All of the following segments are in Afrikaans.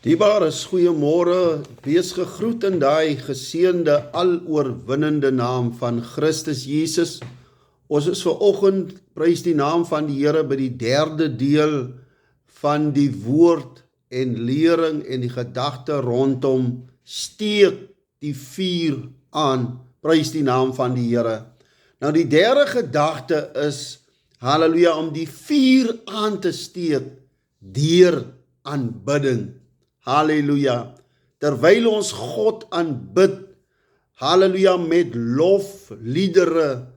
Diebares, goeiemôre, wees gegroet in daai geseënde aloorwinnende naam van Christus Jesus. Ons is vanoggend, prys die naam van die Here, by die derde deel van die woord en lering en die gedagte rondom steek die vuur aan. Prys die naam van die Here. Nou die derde gedagte is, halleluja, om die vuur aan te steek deur aanbidding. Halleluja, terwyl ons God aanbid, halleluja, met lofliedere,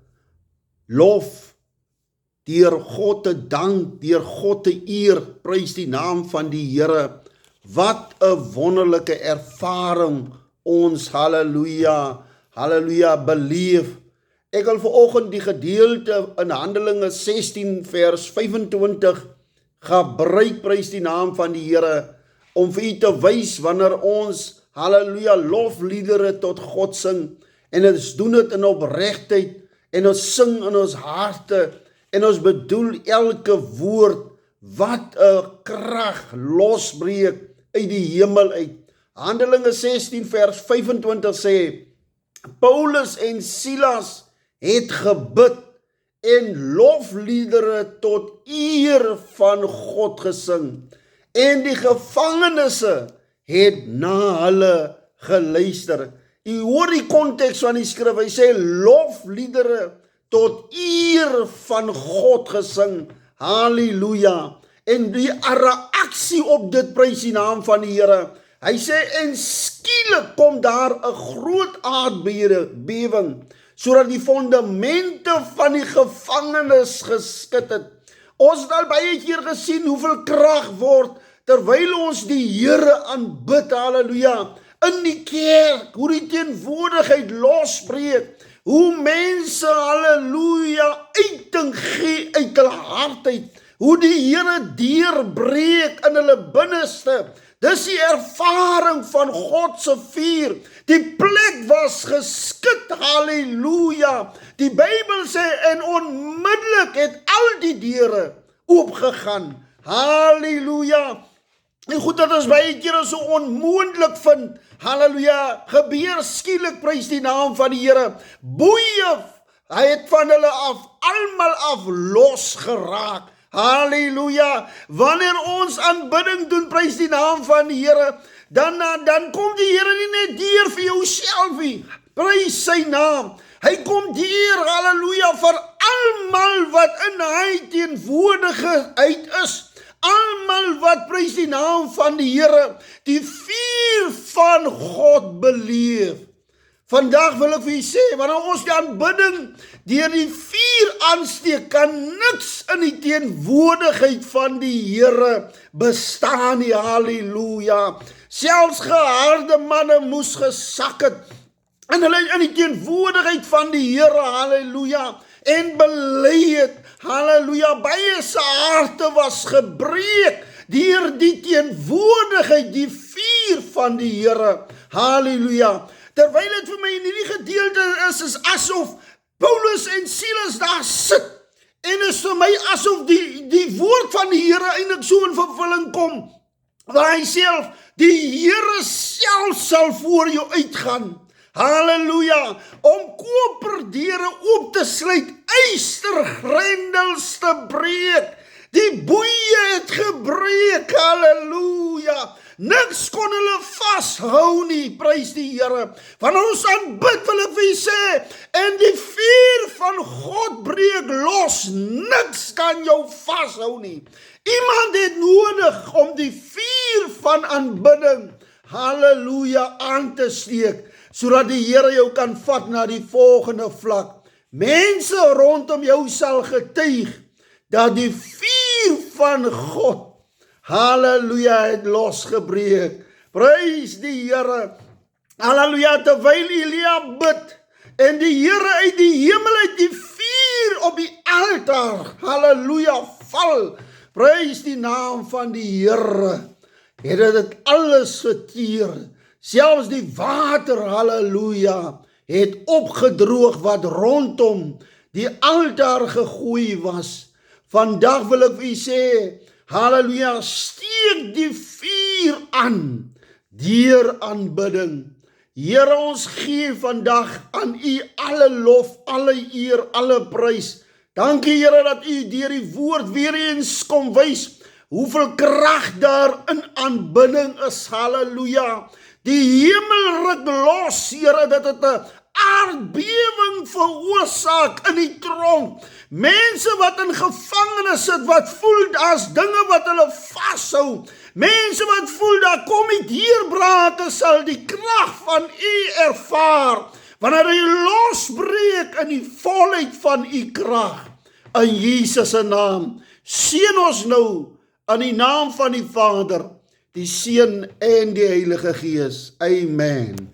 lof, deur God te dank, deur God te eer, prys die naam van die Here. Wat 'n wonderlike ervaring ons, halleluja, halleluja, beleef. Ek wil vanoggend die gedeelte in Handelinge 16 vers 25 gebruik, prys die naam van die Here, om vir u te wys wanneer ons, halleluja, lofliedere tot God sing, en ons doen dit in opregtheid, en ons sing in ons harte, en ons bedoel elke woord, wat 'n krag losbreek uit die hemel uit. Handelinge 16 vers 25 sê, Paulus en Silas het gebid en lofliedere tot eer van God gesing, en die gevangenes het na hulle geluister. U hoor die konteks van die skrif, hy sê lofliedere tot eer van God gesing, halleluja, en die reaksie op dit, prys die naam van die Here. Hy sê, en skielik kom daar 'n groot aardbewing, sodat die fondamente van die gevangenes geskit het. Ons het al baie keer gesien hoeveel krag word terwyl ons die Here aanbid, halleluja, in die kerk, hoe die teenwoordigheid losbreek, hoe mense, halleluja, uiting gee uit hul hart uit, hoe die Here deurbreek in hulle binneste. Dis die ervaring van God se vuur. Die plek was geskit, halleluja. Die Bybel sê, en onmiddellik het al die deure oopgegaan, halleluja. En goed dat ons baie kere so onmoontlik vind, halleluja, gebeur skielik, prys die naam van die Here. Boeie, hy het van hulle af, almal af losgeraak. Halleluja, wanneer ons aanbidding doen, prys die naam van die Here, dan kom die Here nie net deur vir jouself nie, prys sy naam, hy kom deur, halleluja, vir almal wat in hy teenwoordigheid is, almal wat, prys die naam van die Here, die vuur van God beleef. Vandag wil ek vir u sê, wanneer ons die aanbidding deur die vuur aansteek, kan niks in die teenwoordigheid van die Here bestaan nie, halleluja. Selfs geharde manne moes gesak het, en hulle in die teenwoordigheid van die Here, halleluja, en bely het, halleluja, baie se harte was gebreek deur die teenwoordigheid, die vuur van die Here, halleluja. Terwyl dit vir my in hierdie gedeelte is asof Paulus en Silas daar sit, en is vir my asof die woord van die Here eintlik so in vervulling kom, waar hy self, die Here self sal voor jou uitgaan, halleluja, om koperdeure oop te sluit, ystergrendels te breek, die boeie het gebreek, halleluja, niks kon hulle vashou nie, prys die Here. Wanneer ons aanbid, wil ek vir u sê, en die vuur van God breek los, niks kan jou vashou nie. Iemand het nodig om die vuur van aanbidding, halleluja, aan te steek, sodat die Here jou kan vat na die volgende vlak. Mense rondom jou sal getuig, dat die vuur van God, halleluja, het losgebreek. Prys die Here. Halleluja, terwyl Elia bid, en die Here uit die hemel uit die vuur op die altaar, halleluja, val. Prys die naam van die Here. Het dit alles verteer. Selfs die water, halleluja, het opgedroog wat rondom die altaar gegooi was. Vandag wil ek vir u sê, halleluja, steek die vuur aan deur aanbidding. Here, ons gee vandag aan U alle lof, alle eer, alle prys. Dankie Here dat U deur die woord weer eens kom wys hoeveel krag daar in aanbidding is. Halleluja. Die hemel ruk los, Here, dat het 'n aardbewing veroorsaak in die tronk. Mense wat in gevangenis sit, wat voel daar's dinge wat hulle vashou. Mense wat voel daar kom die deurbrake, sal die krag van U ervaar, wanneer U losbreek in die volheid van U krag. In Jesus se naam, seën ons nou, in die naam van die Vader, die Seun en die Heilige Gees. Amen.